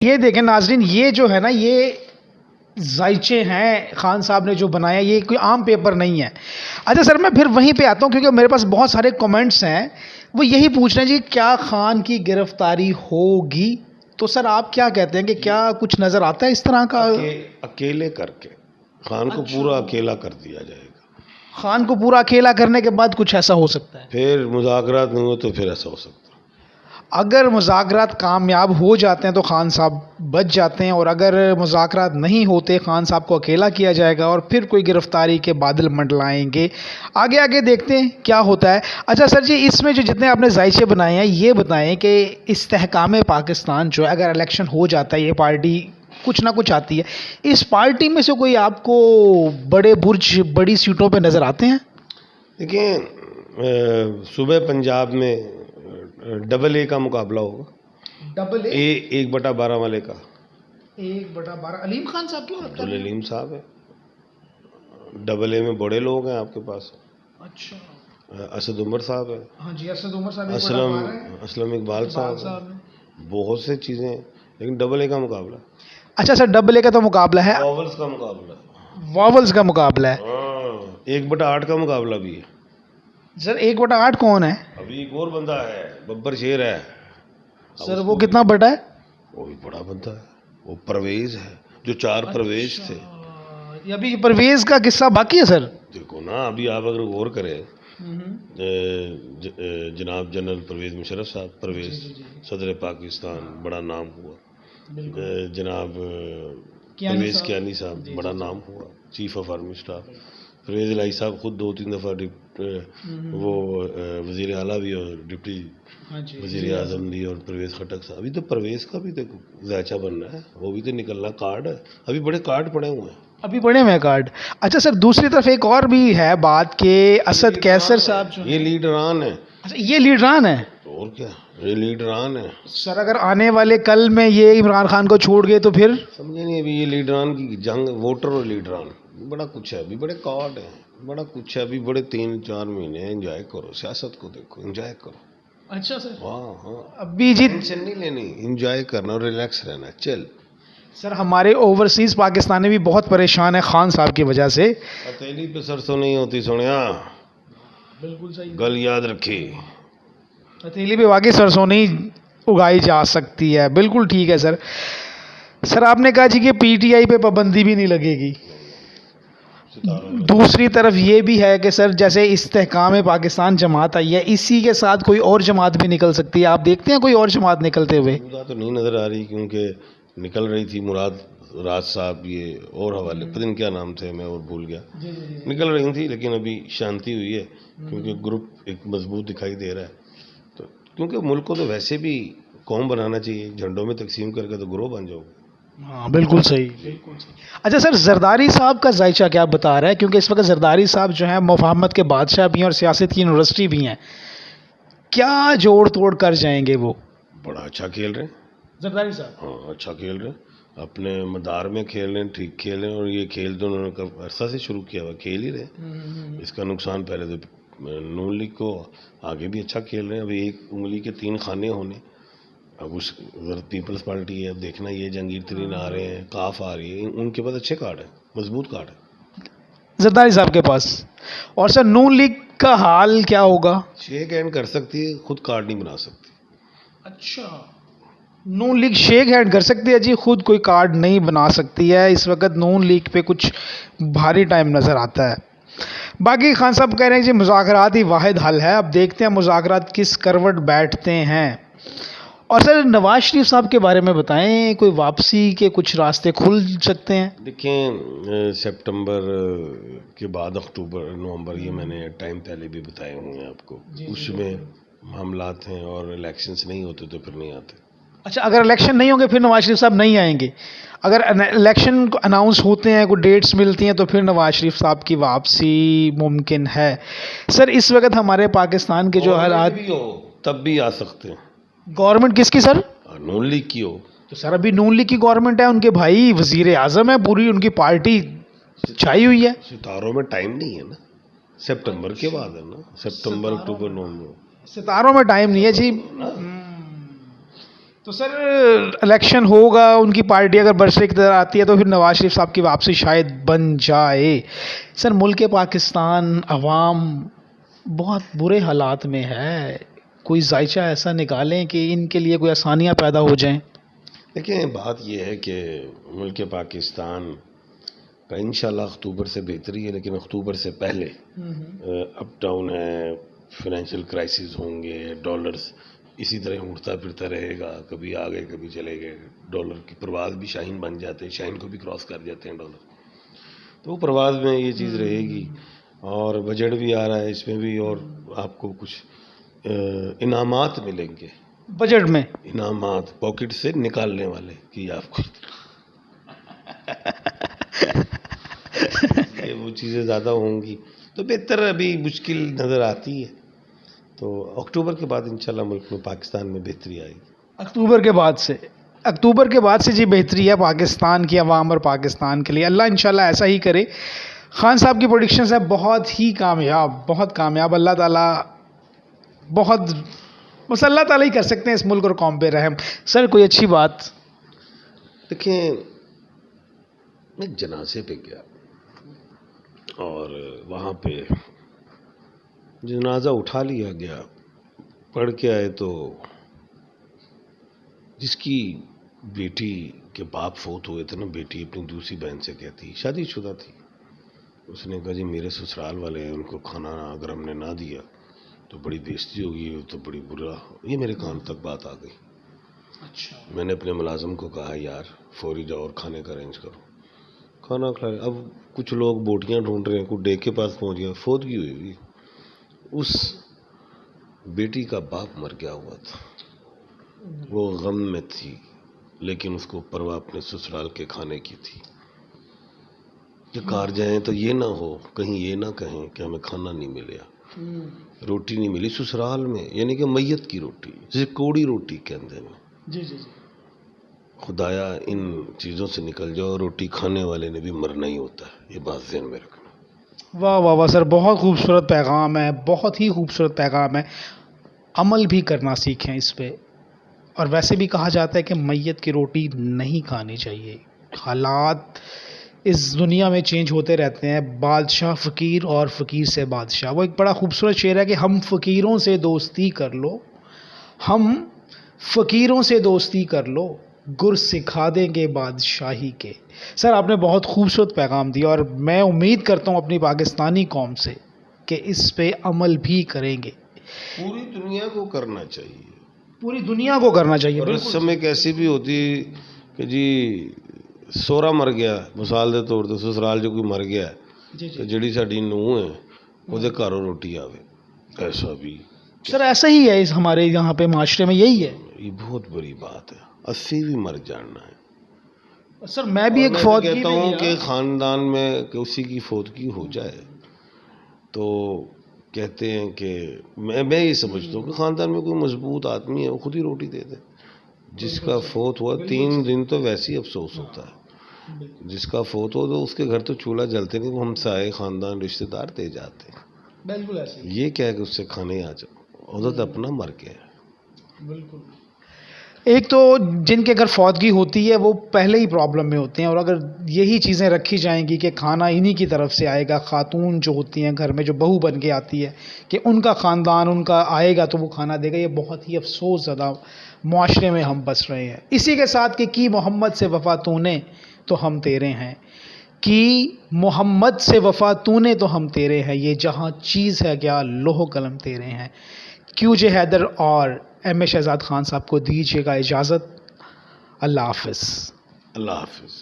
ये देखें नाजरीन, ये जो है ना, ये जायचे हैं खान साहब ने जो बनाया, ये कोई आम पेपर नहीं है। अच्छा सर, मैं फिर वहीं पे आता हूँ क्योंकि मेरे पास बहुत सारे कमेंट्स हैं, वो यही पूछ रहे हैं जी क्या खान की गिरफ्तारी होगी। तो सर आप क्या कहते हैं कि क्या कुछ नज़र आता है इस तरह का? अकेले करके खान को पूरा अकेला कर दिया जाएगा। खान को पूरा अकेला करने के बाद कुछ ऐसा हो सकता है? फिर मुज़ाकरात नहीं हो तो फिर ऐसा हो सकता है। अगर मुज़ाकरात कामयाब हो जाते हैं तो खान साहब बच जाते हैं, और अगर मुज़ाकरात नहीं होते खान साहब को अकेला किया जाएगा और फिर कोई गिरफ्तारी के बादल मंडलाएंगे। आगे आगे देखते हैं क्या होता है। अच्छा सर जी, इसमें जो जितने आपने जायचे बनाए हैं, ये बताएं कि इस्तेहकाम पाकिस्तान जो है, अगर इलेक्शन हो जाता है, ये पार्टी कुछ ना कुछ आती है, इस पार्टी में से कोई आपको बड़े बुर्ज, बड़ी सीटों पर नज़र आते हैं? देखिए, सुबह पंजाब में डबल ए का मुकाबला होगा। Double A? 1/12 वाले का। 1/12 अलीम खान साहब क्यों? अब्दुल अलीम साहब है। डबल ए में बड़े लोग हैं आपके पास। अच्छा, असद उमर साहब है। हाँ जी, असद उमर साहब, असलम इकबाल साहब, बहुत से चीज़ें हैं, लेकिन डबल ए का मुकाबला। अच्छा सर, डबल ए का तो मुकाबला है, वॉवल्स का मुकाबला। वॉवल्स का मुकाबला है। 1/8 का मुकाबला भी है। सर 1/8 कौन है? अभी एक और बंदा है, बब्बर शेर है। सर वो कितना बड़ा है? वो भी बड़ा बंदा है, वो परवेज है, जो 4 परवेज थे। ये अभी परवेज का किस्सा बाकी है सर? देखो ना, अभी आप अगर गौर करें, जनाब जनरल परवेज मुशर्रफ साहब, परवेज सदर पाकिस्तान, बड़ा नाम हुआ। जनाब परवेज कियानी साहब, बड़ा नाम हुआ, chief of army staff. Parvez Elahi साहब खुद 2-3 दफ़ा वो वज़ीर आला भी और डिप्टी वज़ीर आज़म भी, और परवेज़ खटक साहब। अभी तो परवेज़ का भी तो ज़ायचा बनना है, वो भी तो निकलना। कार्ड है, अभी बड़े कार्ड पड़े हुए हैं, अभी बड़े हुए कार्ड। अच्छा सर, दूसरी तरफ एक और भी है बात के असद कैसर साहब जो ये लीडरान है। अच्छा, ये लीडरान है? तो और क्या, ये लीडरान है सर। अगर आने वाले कल में ये इमरान खान को छोड़ गए तो फिर समझे नहीं। अभी ये लीडरान की जंग, वोटर और लीडरान, बड़ा कुछ है, अभी बड़े कार्ड है, बड़ा कुछ है, अभी बड़े 3-4 महीने एंजॉय करो, सियासत को देखो, एंजॉय करो। अच्छा सर, हाँ, अभी जी टेंशन नहीं लेनी, एंजॉय करना और रिलैक्स रहना, चल। सर हमारे ओवरसीज़ पाकिस्तानी भी बहुत परेशान है खान साहब की वजह से। हथेली पे सरसों नहीं होती सोनिया, बिल्कुल सही, गल याद रखी। हथेली पे वाकई सरसों नहीं उगाई जा सकती है, बिल्कुल ठीक है सर। सर आपने कहा जी कि पीटीआई पे पाबंदी भी नहीं लगेगी। दूसरी तरफ ये भी है कि सर जैसे इस्तेहकाम पाकिस्तान जमात आई है, इसी के साथ कोई और जमात भी निकल सकती है। आप देखते हैं कोई और जमात निकलते हुए? तो नहीं नज़र आ रही, क्योंकि निकल रही थी मुराद राज साहब, ये और हवाले, पता नहीं क्या नाम थे, मैं और भूल गया। निकल रही थी, लेकिन अभी शांति हुई है, क्योंकि ग्रुप एक मजबूत दिखाई दे रहा है। तो क्योंकि मुल्क को तो वैसे भी कौम बनाना चाहिए, झंडों में तकसीम करके तो ग्रोह बन जाओगे। हाँ बिल्कुल सही, बिल्कुल सही। अच्छा सर, जरदारी साहब का जायचा क्या बता रहा है? क्योंकि इस वक्त जरदारी साहब जो हैं मुफाहमत के बादशाह भी हैं और सियासत की यूनिवर्सिटी भी हैं। क्या जोड़ तोड़ कर जाएंगे वो? बड़ा अच्छा खेल रहे हैं जरदारी साहब। हाँ, अच्छा खेल रहे हैं, अपने मदार में खेल रहे हैं, ठीक खेल रहे हैं। और ये खेल तो उन्होंने अरसा से शुरू किया हुआ, खेल ही रहे। इसका नुकसान पहले तो नून लीग को, आगे भी अच्छा खेल रहे हैं। अभी एक उंगली के 3 खाने होने, अब उस पीपल्स पार्टी है, अब देखना ये जहांगीर तरीन आ रहे हैं, काफ आ रही है, उनके पास अच्छे कार्ड है, मजबूत कार्ड है जरदारी साहब के पास। और सर नून लीग का हाल क्या होगा? शेक हैंड कर सकती है, खुद कार्ड नहीं बना सकती। अच्छा, नून लीग शेक हैंड कर सकती है जी, खुद कोई कार्ड नहीं बना सकती है। इस वक्त नून लीग पे कुछ भारी टाइम नज़र आता है। बाकी खान साहब कह रहे हैं जी मुज़ाकरात ही वाहिद हल है। अब देखते हैं मुज़ाकरात किस करवट बैठते हैं। और सर नवाज शरीफ साहब के बारे में बताएं, कोई वापसी के कुछ रास्ते खुल सकते हैं? देखें, सितंबर के बाद अक्टूबर नवंबर, ये मैंने टाइम पहले भी बताए हुए हैं आपको, उसमें मामलात हैं, और इलेक्शंस नहीं होते तो फिर नहीं आते। अच्छा, अगर इलेक्शन नहीं होंगे फिर नवाज शरीफ साहब नहीं आएंगे? अगर इलेक्शन अनाउंस होते हैं, कोई डेट्स मिलती हैं, तो फिर नवाज शरीफ साहब की वापसी मुमकिन है? सर इस वक्त हमारे पाकिस्तान के जो हालात भी हो तब भी आ सकते हैं। गवर्नमेंट किसकी सर? नून लीग की हो। तो सर अभी नून लीग की गवर्नमेंट है, उनके भाई वजीर आजम है, पूरी उनकी पार्टी छाई हुई है। सितारों में टाइम नहीं है ना, सितंबर के बाद है ना, सितंबर अक्टूबर नवंबर। सितारों में टाइम नहीं है जी। तो तो सर इलेक्शन होगा, उनकी पार्टी अगर बरसरे की तरह आती है तो फिर नवाज शरीफ साहब की वापसी शायद बन जाए। सर मुल्क पाकिस्तान अवाम बहुत बुरे हालात में है, कोई जायचा ऐसा निकालें कि इनके लिए कोई आसानियाँ पैदा हो जाएं। देखिए बात यह है कि मुल्क पाकिस्तान का इंशाल्लाह अक्टूबर से बेहतरी है, लेकिन अक्टूबर से पहले अप डाउन है, फाइनेंशियल क्राइसिस होंगे, डॉलर्स इसी तरह उड़ता फिरता रहेगा, कभी आ गए कभी चले गए। डॉलर की प्रवास भी शाहीन बन जाते हैं, शाहीन को भी क्रॉस कर जाते हैं डॉलर, तो प्रवास में ये चीज़ रहेगी। और बजट भी आ रहा है इसमें भी, और आपको कुछ इनामात मिलेंगे बजट में, इनामात पॉकेट से निकालने वाले कि आपको ये वो चीज़ें ज़्यादा होंगी, तो बेहतर अभी मुश्किल नज़र आती है। तो अक्टूबर के बाद इंशाल्लाह मुल्क में पाकिस्तान में बेहतरी आएगी। अक्टूबर के बाद से जी बेहतरी है पाकिस्तान की आवाम और पाकिस्तान के लिए। अल्लाह इंशाल्लाह ऐसा ही करे। खान साहब की प्रेडिक्शंस है बहुत ही कामयाब, बहुत कामयाब। अल्लाह ताला बहुत, बस अल्लाह ताला ही कर सकते हैं इस मुल्क और कौम पे रहम। सर कोई अच्छी बात? देखिए मैं जनाजे पे गया और वहाँ पे जनाजा उठा लिया गया, पढ़ के आए तो जिसकी बेटी के बाप फोत हुए थे ना, बेटी अपनी दूसरी बहन से कहती, शादीशुदा थी, उसने कहा जी मेरे ससुराल वाले हैं, उनको खाना अगर हमने ना दिया तो बड़ी बेइज्जती होगी, तो बड़ी बुरा। ये मेरे कान तक बात आ गई। अच्छा। मैंने अपने मुलाजिम को कहा यार फौरी जाओ और खाने का अरेंज करो, खाना खिलाए। अब कुछ लोग बोटियां ढूंढ रहे हैं, कुछ डे के पास पहुंच गया, फौतगी हुई। उस बेटी का बाप मर गया हुआ था, वो गम में थी, लेकिन उसको परवाह अपने ससुराल के खाने की थी कि कार जाए तो ये ना हो, कहीं ये ना कहें कि हमें खाना नहीं मिला, रोटी नहीं मिली ससुराल में, यानी कि मैयत की रोटी, जिसे कोड़ी रोटी कहते हैं। जी जी जी। खुदाया इन चीज़ों से निकल जाओ, रोटी खाने वाले ने भी मरना ही होता है, ये बात ज़हन में रखना। वाह वाह वाह सर, बहुत खूबसूरत पैगाम है, बहुत ही खूबसूरत पैगाम है। अमल भी करना सीखें इस पे। और वैसे भी कहा जाता है कि मैयत की रोटी नहीं खानी चाहिए। हालात इस दुनिया में चेंज होते रहते हैं, बादशाह फ़कीर और फ़कीर से बादशाह। वो एक बड़ा खूबसूरत शेर है कि हम फ़कीरों से दोस्ती कर लो, हम फ़कीरों से दोस्ती कर लो, गुर सिखा देंगे बादशाही के। सर आपने बहुत खूबसूरत पैगाम दिया और मैं उम्मीद करता हूँ अपनी पाकिस्तानी कौम से कि इस पे अमल भी करेंगे। पूरी दुनिया को करना चाहिए, पूरी दुनिया को करना चाहिए। और उस समय कैसी भी होती कि जी सोहरा मर गया, मिसाल के तौर पर ससुराल जो कोई मर गया तो जिहड़ी साडी नूंह है उहदे घरों रोटी आवे, ऐसा भी सर ऐसा ही है इस हमारे यहाँ पे माशरे में, यही है। ये बहुत बड़ी बात है, 80 भी मर जाना है। सर मैं भी एक फौत कहता हूँ कि ख़ानदान में किसी की फौतगी हो जाए तो कहते हैं कि मैं ये समझता हूँ कि ख़ानदान में कोई मजबूत आदमी है वो खुद ही रोटी दे दे। जिसका फौत हुआ 3 दिन तो वैसे ही अफसोस होता है, जिसका फौत हो तो उसके घर तो चूल्हा जलते नहीं, वो हमसाए ख़ानदान रिश्तेदार दे जाते हैं। बिल्कुल ऐसे। ये क्या है कि उससे खाने आ जाओ, उधर तो अपना मर गया। बिल्कुल। एक तो जिनके घर फौतगी होती है वो पहले ही प्रॉब्लम में होते हैं, और अगर यही चीज़ें रखी जाएंगी कि खाना इन्हीं की तरफ से आएगा, खातून जो होती हैं घर में जो बहू बन के आती है कि उनका ख़ानदान उनका आएगा तो वो खाना देगा, ये बहुत ही अफसोस ज़्यादा मुआशरे में हम बस रहे हैं। इसी के साथ कि मोहम्मद से वफ़ा तूने तो हम तेरे हैं, कि मोहम्मद से वफ़ा तूने तो हम तेरे हैं, ये जहाँ चीज़ है क्या लोह कलम तेरे हैं। QJ हैदर और MA शहजाद खान साहब को दीजिएगा इजाज़त। अल्लाह हाफ़िज़। अल्लाह हाफ़िज़।